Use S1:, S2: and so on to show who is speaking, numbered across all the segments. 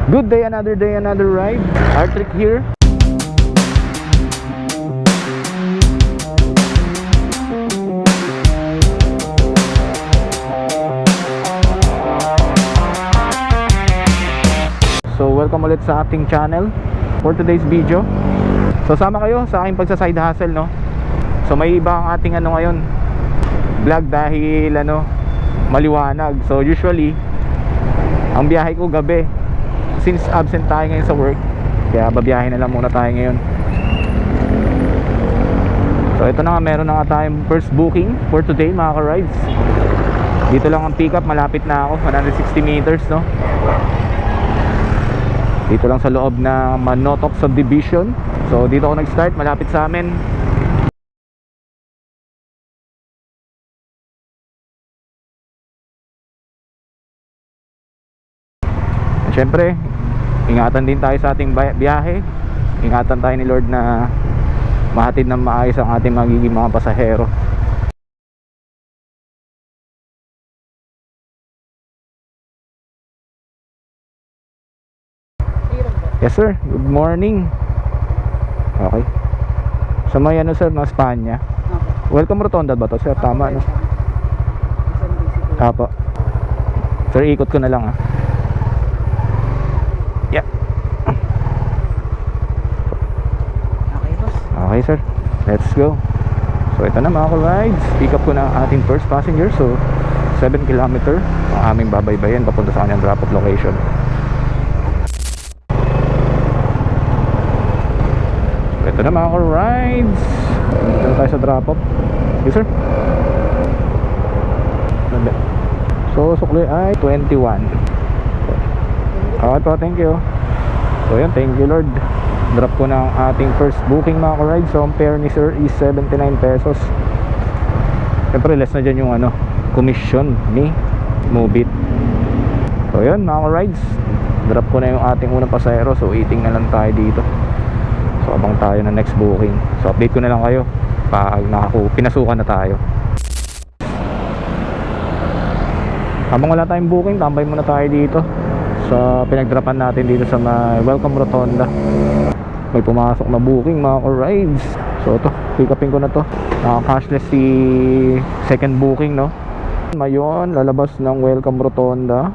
S1: Good day, another ride. Artrick here. So welcome ulit sa ating channel for today's video. So sama kayo sa aking pagsa-side hustle, no. So may iba ang ating ngayon vlog dahil maliwanag. So usually ang biyahe ko gabi, since absent tayo ngayon sa work, kaya babiyahe na lang muna tayo ngayon. So ito na nga, meron na nga tayong first booking for today mga ka-rides. Dito lang ang pick up, malapit na ako, 160 meters, no. Dito lang sa loob ng Manotok Subdivision. So dito ako nag-start, malapit sa amin. At syempre, ingatan din tayo sa ating biyahe. Ingatan tayo ni Lord na mahatid ng maayos ang ating magiging mga pasahero. Yes sir, good morning. Okay. Sa may sir, no, Espanya. Welcome Rotonda ba to sir? Tama, no? Apo. Sir, ikot ko na lang Yeah. Okay sir, let's go. So ito na mga ka-rides, pick up ko na ang ating first passenger. So 7 km ang aming babaybayin papunta sa kanyang drop off location. Ito na mga ka-rides, dito na tayo sa drop off. Yes sir. So sukli ay 21. Okay po, thank you. So yun, thank you Lord. Drop ko na ang ating first booking mga ka-rides. So ang fare ni sir is 79 pesos. Siyempre less na dyan yung commission ni Mubit. So yun mga ka-rides, drop ko na yung ating unang pasahero. So eating na lang tayo dito. So abang tayo na next booking. So update ko na lang kayo pag pinasukan na tayo. Habang wala tayong booking, tambay muna tayo dito sa pinagdrapan natin dito sa Welcome Rotonda. May pumasok na booking mga ka-rides. So ito, pick upin ko na to. Cashless si second booking, no. Mayon, lalabas ng Welcome Rotonda.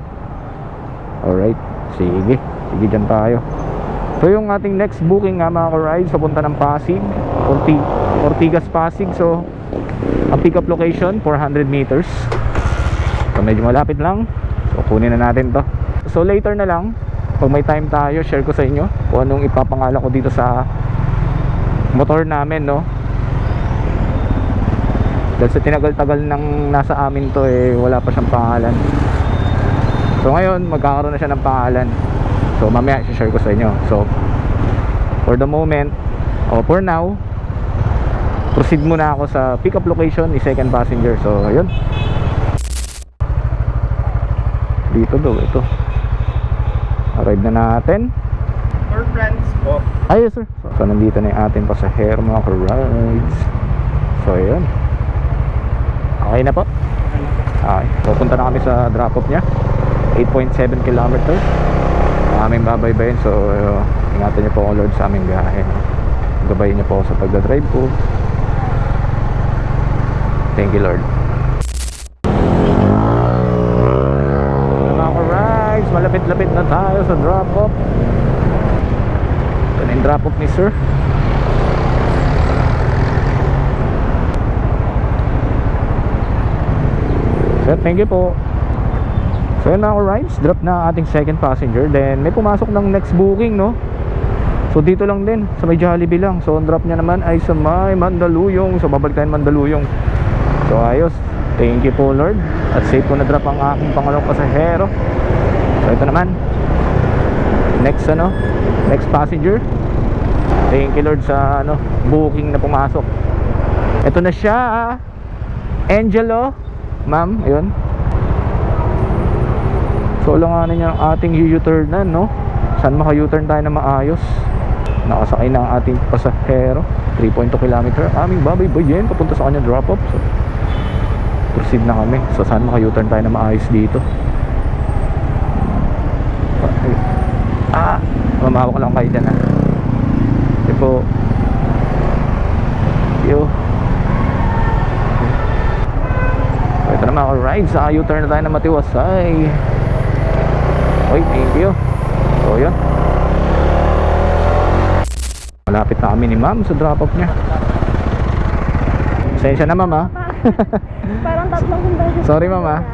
S1: Alright, sige dyan tayo. So yung ating next booking nga mga ka-rides, papunta ng Pasig, Ortigas Pasig. So ang pick up location 400 meters. So medyo malapit lang. So kunin na natin to. So later na lang, pag may time tayo, share ko sa inyo kung anong ipapangalan ko dito sa motor namin, no. Dahil sa tinagal-tagal nang nasa amin to, wala pa siyang pangalan. So ngayon magkakaroon na siya ng pangalan. So mamaya i-share ko sa inyo. So for the moment, for now, proceed muna ako sa pick up location ni second passenger. So ayun, dito daw ito. Arrive na natin.
S2: For friends po.
S1: Ay yes sir. So nandito na yung ating pasahero mga ka-rides. So ayun, okay na po. Okay, so punta na kami sa drop off nya. 8.7 km aming babaybayin. So ingatan niyo po ako Lord sa aming biyahe. Gabayin niyo po ako sa pagdadrive ko. Thank you Lord. Mga ka-rides, malapit-lapit na tayo sa drop off. Ito na yung drop off ni sir. Sir, thank you po. So yun mga ka-rides, drop na ating second passenger. Then may pumasok ng next booking, no. So dito lang din, sa may Jollibee lang. So ang drop niya naman ay sa may Mandaluyong. So babalik tayo Mandaluyong. So ayos, thank you po Lord. At safe ko na drop ang aking pangalawang pasahero. So ito naman, next passenger. Thank you Lord sa booking na pumasok. Ito na siya, Angelo, ma'am, ayun. So langanin niya ang ating U-turnan, no. Saan maka-U-turn tayo na maayos. Nakasakay na ang ating pasahero. 3.2 km aming babaybayin papunta sa kanyang drop off. So proceed na kami. So saan maka-U-turn tayo na maayos dito. Tumawak lang kayo dyan ha. Ito po. Yo. So, ito na mga rides. U-turn na tayo na Matiwasay. Okay, thank you. So yun, malapit na kami ni ma'am sa drop off niya. Pasensya na ma'am ha.
S3: Parang tatlong sundalo.
S1: Sorry ma'am ha.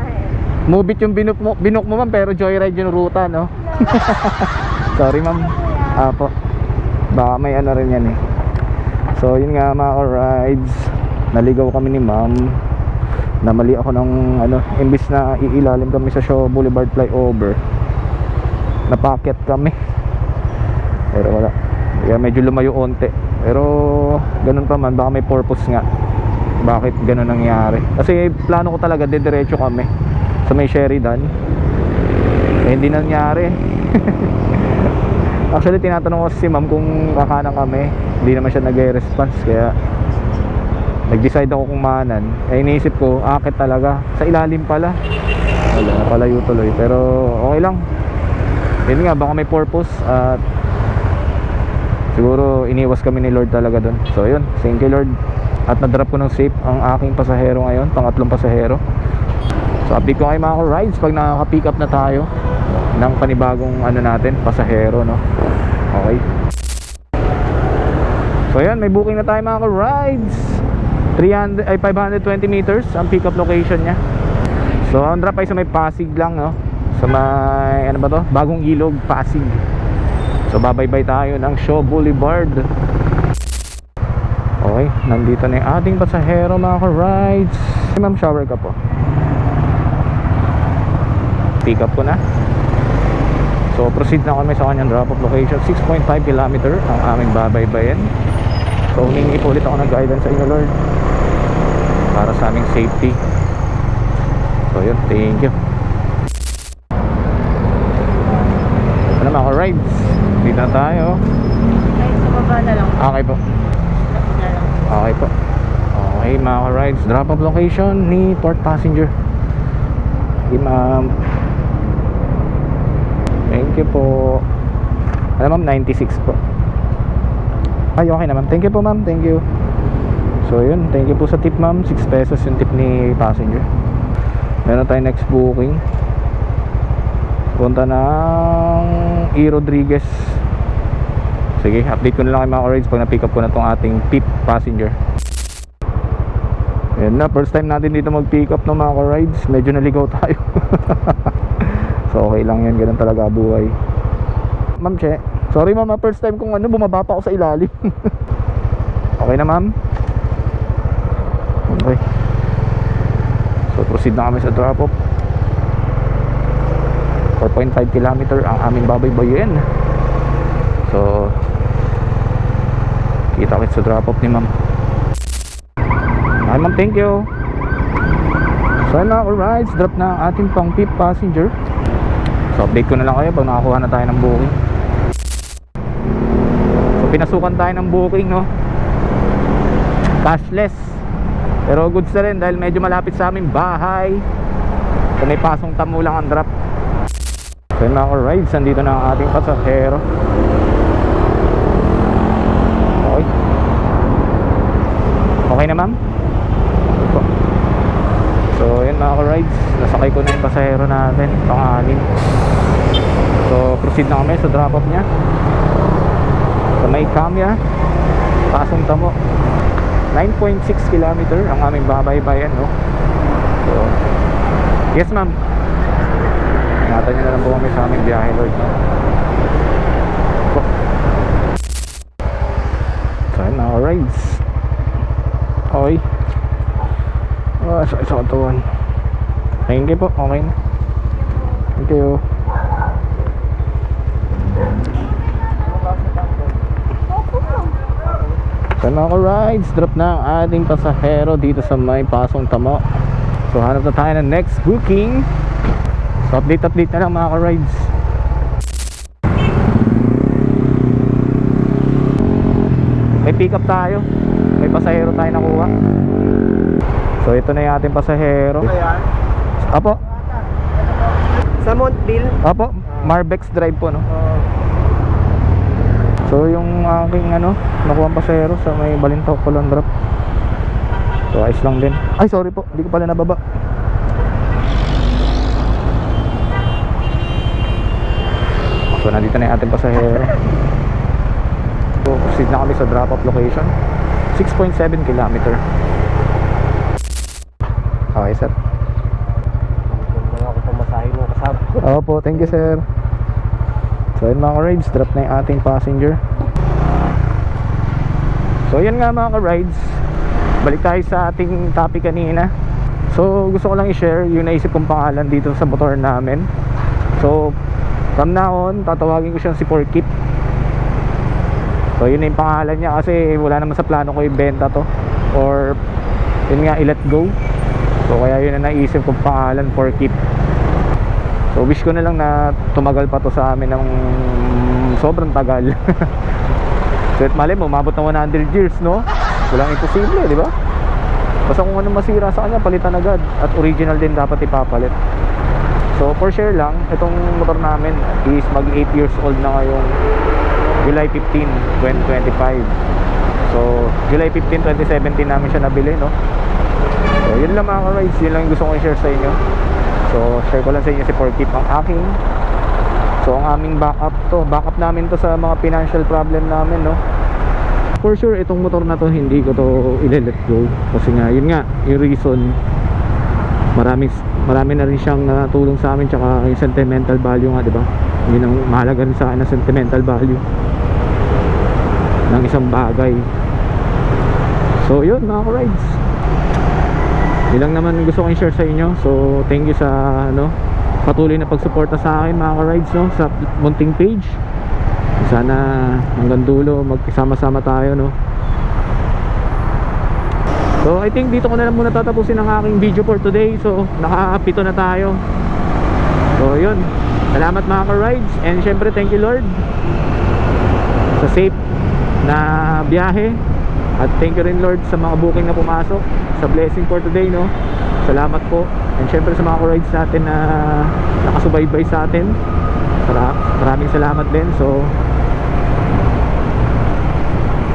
S1: Mubit yung binok mo ma'am, pero joyride yung ruta no. Sorry ma'am. Apo, baka may ano rin yan eh. So yun nga mga rides, naligaw kami ni ma'am. Namali ako ng ano, imbis na iilalim kami sa Shaw Boulevard flyover, napakyat kami. Pero wala, kaya medyo lumayo onte. Pero ganun pa man, baka may purpose nga bakit ganun nangyari. Kasi plano ko talaga didiretso kami sa may Sheridan, eh hindi nangyari. Actually tinatanong ko si ma'am kung kakanan kami, hindi naman siya nag-response. Kaya nag-decide ako kung maanan. Eh iniisip ko, akit talaga sa ilalim pala. Wala, palayo tuloy. Pero okay lang, yun nga, baka may purpose. At siguro iniwas kami ni Lord talaga dun. So yun, thank you Lord. At na-drop ko ng safe ang aking pasahero ngayon, pangatlong pasahero. So update ko kayo mga rides pag nakaka-pick up na tayo ng panibagong ano natin, pasahero no. Okay. So yan, may booking na tayo mga rides. 520 meters ang pick up location nya. So ang drop ay sa may Pasig lang no. Sa may ano ba to? Bagong Ilog, Pasig. So babaybay tayo ng Shaw Boulevard. Okay, nandito na yung ating pasahero mga ka-rides. Ma'am, shower ka po. Pick up ko na. So proceed na kami sa kanyang drop off location. 6.5 km ang aming babaybayin. So humingi po ulit ako ng guidance sa inyo Lord, para sa aming safety. So yun, thank you. Ano mga rides, dito na tayo.
S3: Ay, sa baba na lang.
S1: Okay po. Okay po. Okay mga rides, drop off location ni Port Passenger. Okay ma'am, thank you po. Ano ma'am, 96 po. Ay okay na ma'am, thank you po ma'am, thank you. So yun, thank you po sa tip ma'am. 6 pesos yung tip ni passenger. Meron tayo next booking, punta ng E. Rodriguez. Sige, update ko na lang kay mga rides pag na-pick up ko na tong ating PIP passenger. Ayan na, first time natin dito mag-pick up ng mga rides. Medyo naligaw tayo. So okay lang yan, ganun talaga buhay. Ma'am Che, sorry ma'am, first time kong ano, bumaba pa ako sa ilalim. Okay na ma'am. Okay. So proceed na kami sa drop off. 4.5 km ang aming babaybayin. So kita-kits sa drop off ni ma'am. Hi ma'am, thank you. So na alright, drop na ang ating pang PIP passenger. So update ko na lang kayo pag nakakuha na tayo ng booking. So pinasukan tayo ng booking no, cashless, pero goods na rin dahil medyo malapit sa aming bahay. So may pasong tamo lang ang drop. So yun mga rides, nandito na ang ating pasahero. Okay. Okay na ma'am? So yun mga rides, nasakay ko na yung pasahero natin, pang-anim. So proceed na kami sa drop off nya sa may Kamya, pasong tamo. 9.6 km ang aming babaybayan no. So yes ma'am, ingatan nyo na lang po kami sa aming biyahe Lord no? So yun mga rides. Okay. Oh, sa katawan. Thank you po, okay na. Thank you. So mga rides, drop na ang ating pasahero dito sa may pasong tamo. So hanap na tayo ng next booking. So update na lang mga rides. May pick up tayo, may pasahero tayo nakuha. So ito na yung ating pasahero. Apo.
S2: Sa Montville.
S1: Apo, Marbex Drive po no. So yung aking nakuha pasahero sa may Balintawak Colon drop. So ayos lang din. Ay sorry po, hindi ko pala nababa. So nandito na yung ating pasahero. So proceed na kami sa drop off location. 6.7 kilometer. Okay sir.
S2: Hindi ako pamasahin mo kasama.
S1: Opo, thank you sir. So yun mga ka-rides, drop na yung ating passenger. So yun nga mga ka-rides, balik tayo sa ating topic kanina. So gusto ko lang i-share yung naisip kong pangalan dito sa motor namin. So from now on, tatawagin ko siyang si Porkip. So yun na yung pangalan niya kasi wala naman sa plano ko ibenta to, or yun nga i-let go. So kaya yun na naisip kong pangalan, Porkip. So wish ko na lang na tumagal pa to sa amin ng sobrang tagal. So mali mo, umabot na 100 years, no? Walang imposible, di ba? Basta kung anong masira sa kanya, palitan agad. At original din dapat ipapalit. So for share lang, itong motor namin is mag 8 years old na ngayong July 15, 2025. So July 15, 2017 namin siya nabili, no? So yun lang mga ka-rides, yun lang yung gusto ko i-share sa inyo. So share ko lang sa inyo si Porkip ang aking. So ang aming backup namin to sa mga financial problem namin, no? For sure itong motor na to hindi ko to i-let go kasi nga yun nga yung reason, marami na rin siyang natulong sa amin, tsaka yung sentimental value nga, di ba? Yun ang mahalaga rin sa akin na sentimental value ng isang bagay. So yun mga ka-rides, yun lang naman gusto kong i-share sa inyo. So thank you sa patuloy na pagsuporta sa akin mga ka-rides, no, sa munting page. Sana hanggang dulo magkasama-sama tayo, no. So I think dito ko na lang muna tatapusin ang aking video for today. So nakapito na tayo. So yun, salamat mga ka-rides, and syempre thank you Lord sa safe na biyahe. At thank you rin Lord sa mga booking na pumasok, sa blessing for today, no. Salamat po. And syempre sa mga ka-rides natin na nakasubaybay sa atin, maraming salamat din. So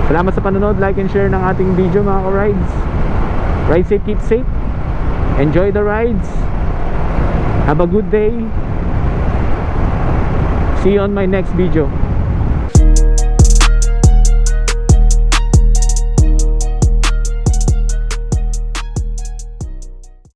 S1: salamat sa panonood, like and share ng ating video mga ka-rides. Ride safe, keep safe, enjoy the rides, have a good day. See you on my next video.